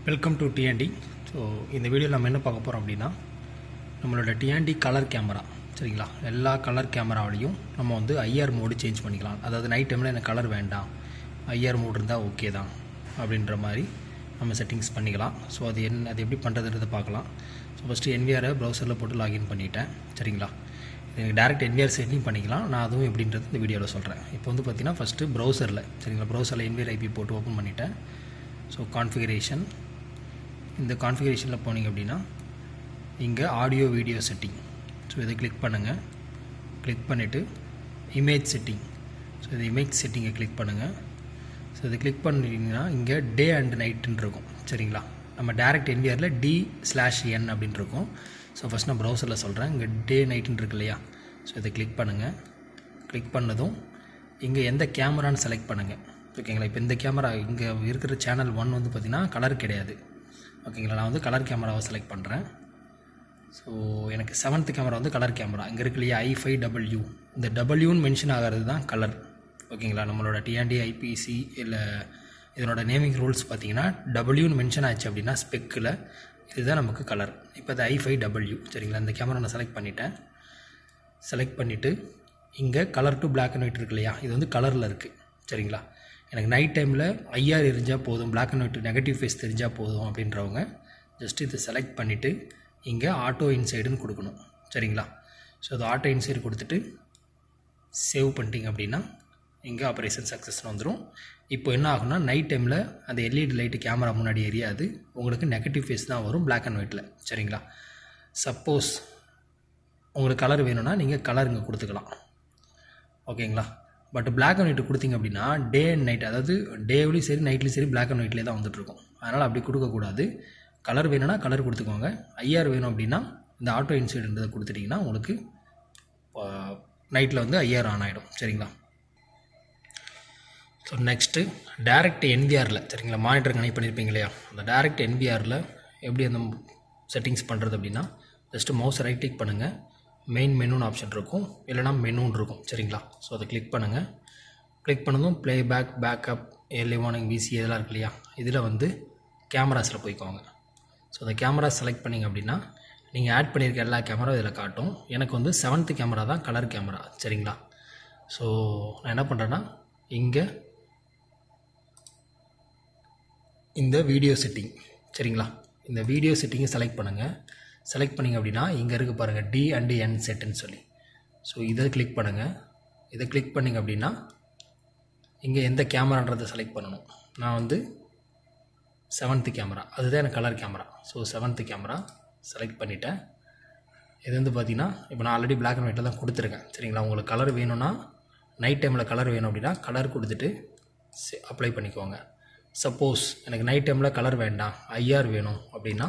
Welcome to DND. So இந்த வீடியோவில் நம்ம என்ன பார்க்க போகிறோம் அப்படின்னா, நம்மளோட டிஎன்டி கலர் கேமரா சரிங்களா, எல்லா கலர் கேமராவிலையும் நம்ம வந்து ஐஆர் மோடு சேஞ்ச் பண்ணிக்கலாம். அதாவது நைட் டைமில் எனக்கு கலர் வேண்டாம், ஐஆர் மோடு இருந்தால் ஓகே தான் அப்படின்ற மாதிரி நம்ம செட்டிங்ஸ் பண்ணிக்கலாம். ஸோ அது எப்படி பண்ணுறதுன்றதை பார்க்கலாம். ஸோ ஃபஸ்ட்டு என்விஆரை ப்ரௌசரில் போட்டு லாகின் பண்ணிட்டேன் சரிங்களா. எனக்கு டேரெக்ட் என்விஆர் செட்டிங் பண்ணிக்கலாம். நான் அதுவும் எப்படின்றது இந்த வீடியோவில் சொல்கிறேன். இப்போ வந்து பார்த்திங்கன்னா ஃபஸ்ட்டு ப்ரௌசரில் சரிங்களா, ப்ரௌசரில் என்விஆர் ஐபி போட்டு ஓப்பன் பண்ணிட்டேன். ஸோ கான்ஃபிகரேஷன், இந்த கான்ஃபிகரேஷனில் போனீங்க அப்படின்னா இங்கே ஆடியோ வீடியோ செட்டிங். ஸோ இதை கிளிக் பண்ணுங்கள். கிளிக் பண்ணிவிட்டு இமேஜ் செட்டிங். ஸோ இது இமேஜ் செட்டிங்கை கிளிக் பண்ணுங்கள். ஸோ இதை கிளிக் பண்ணிங்கன்னா இங்கே டே அண்ட் நைட்டுன்னு இருக்கும் சரிங்களா. நம்ம டேரெக்ட் என்விஆரில் D/N அப்படின்னு இருக்கும். ஸோ ஃபஸ்ட் நான் ப்ரௌசரில் சொல்கிறேன். இங்கே டே நைட்டுன்னு இருக்கு இல்லையா. ஸோ இதை கிளிக் பண்ணுங்கள். கிளிக் பண்ணதும் இங்கே எந்த கேமரான்னு செலக்ட் பண்ணுங்கள் ஓகேங்களா. இப்போ இந்த கேமரா இங்கே இருக்கிற சேனல் 1 வந்து பார்த்திங்கன்னா கலர் கிடையாது ஓகேங்களா. நான் வந்து கலர் கேமராவை செலக்ட் பண்ணுறேன். ஸோ எனக்கு 7th கேமரா வந்து கலர் கேமரா. இங்கே இருக்கு இல்லையா I5W, இந்த டபிள்யூன்னு மென்ஷன் ஆகிறது தான் கலர் ஓகேங்களா. நம்மளோட டிஎன்டி ஐபிசி இல்லை இதனோட நேமிங் ரூல்ஸ் பார்த்திங்கன்னா டபிள்யூன்னு மென்ஷன் ஆச்சு அப்படின்னா ஸ்பெக்கில் இதுதான் நமக்கு கலர். இப்போ அது I5W சரிங்களா. இந்த கேமரா நான் செலக்ட் பண்ணிட்டேன். செலக்ட் பண்ணிவிட்டு இங்கே colour to black and white இருக்கு இல்லையா, இது வந்து கலரில் இருக்குது சரிங்களா. எனக்கு நைட் டைமில் ஐஆர் எரிஞ்சால் போதும், black and white negative face தெரிஞ்சால் போதும் அப்படின்றவங்க ஜஸ்ட் இதை செலக்ட் பண்ணிவிட்டு இங்கே ஆட்டோ இன்சைடுன்னு கொடுக்கணும் சரிங்களா. ஸோ அது ஆட்டோ இன்சைடு கொடுத்துட்டு சேவ் பண்ணிட்டீங்க அப்படின்னா இங்கே ஆப்ரேஷன் சக்ஸஸ்னு வந்துடும். இப்போ என்ன ஆகும்னா நைட் டைமில் அந்த எல்இடி லைட்டு கேமரா முன்னாடி எரியாது, உங்களுக்கு நெகட்டிவ் ஃபேஸ் தான் வரும் பிளாக் அண்ட் ஒயிட்டில் சரிங்களா. சப்போஸ் உங்களுக்கு கலர் வேணும்னா நீங்கள் கலர் இங்கே கொடுத்துக்கலாம் ஓகேங்களா. பட் பிளாக் அண்ட் ஒயிட் கொடுத்தீங்க அப்படின்னா டே அண்ட் நைட், அதாவது டேவ்லேயும் சரி நைட்லேயும் சரி பிளாக் அண்ட் ஒயிட்லேயே தான் வந்துட்டுருக்கும். அதனால் அப்படி கொடுக்கக்கூடாது. கலர் வேணும்னா கலர் கொடுத்துக்கோங்க. ஐஆர் வேணும் அப்படின்னா இந்த ஆட்டோ இன்சைடுன்றதை கொடுத்துட்டிங்கன்னா உங்களுக்கு நைட்டில் வந்து ஐஆர் ஆன் ஆகிடும் சரிங்களா. ஸோ நெக்ஸ்ட்டு டேரெக்ட் என்விஆரில் சரிங்களா, மானிட்டர் கனெக்ட் பண்ணியிருப்பீங்க இல்லையா, அந்த டேரெக்ட் என்விஆரில் எப்படி அந்த செட்டிங்ஸ் பண்ணுறது அப்படின்னா ஜஸ்ட்டு மவுஸை ரைட் கிளிக் பண்ணுங்கள். மெயின் மெனுன்னு ஆப்ஷன் இருக்கும், இல்லைனா மெனுன்னு இருக்கும் சரிங்களா. ஸோ அதை கிளிக் பண்ணுங்கள். கிளிக் பண்ணதும் ப்ளேபேக், பேக்கப், ஏர்லி வார்னிங், விசி இதெல்லாம் இருக்கு இல்லையா, இதில் வந்து கேமராஸில் போய்க்கோங்க. ஸோ அந்த கேமரா செலக்ட் பண்ணிங்க அப்படின்னா நீங்கள் ஆட் பண்ணியிருக்க எல்லா கேமரா இதில் காட்டும். எனக்கு வந்து 7th கேமரா தான் கலர் கேமரா சரிங்களா. ஸோ நான் என்ன பண்ணுறேன்னா இங்கே இந்த வீடியோ செட்டிங் சரிங்களா, இந்த வீடியோ செட்டிங்கை செலக்ட் பண்ணுங்கள். செலக்ட் பண்ணிங்க அப்படின்னா இங்கே இருக்குது பாருங்கள் D&N செட்டுன்னு சொல்லி. ஸோ இதை கிளிக் பண்ணுங்கள். இதை கிளிக் பண்ணிங்க அப்படின்னா இங்கே எந்த கேமரான்றதை செலக்ட் பண்ணணும். நான் வந்து 7th கேமரா, அதுதான் எனக்கு colour camera. So 7th camera select பண்ணிவிட்டேன். இது வந்து பார்த்திங்கன்னா இப்போ நான் ஆல்ரெடி பிளாக் அண்ட் ஒயிட்டில் தான் கொடுத்துருக்கேன் சரிங்களா. உங்களுக்கு கலர் வேணும்னா நைட் டைமில் கலர் வேணும் அப்படின்னா கலர் கொடுத்துட்டு அப்ளை பண்ணிக்கோங்க. சப்போஸ் எனக்கு நைட் டைமில் கலர் வேண்டாம், ஐஆர் வேணும் அப்படின்னா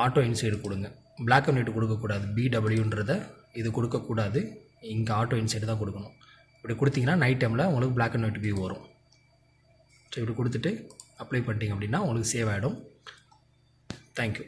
ஆட்டோ இன்சைடு கொடுங்க. பிளாக் அண்ட் ஒயிட் கொடுக்கக்கூடாது, BWன்றதை இது கொடுக்கக்கூடாது, இங்கே ஆட்டோ இன்சைடு தான் கொடுக்கணும். இப்படி கொடுத்தீங்கன்னா நைட் டைமில் உங்களுக்கு பிளாக் அண்ட் ஒயிட் வியூ வரும். ஸோ இப்படி கொடுத்துட்டு அப்ளை பண்ணிட்டீங்க அப்படின்னா உங்களுக்கு சேவ் ஆகிடும். தேங்க்யூ.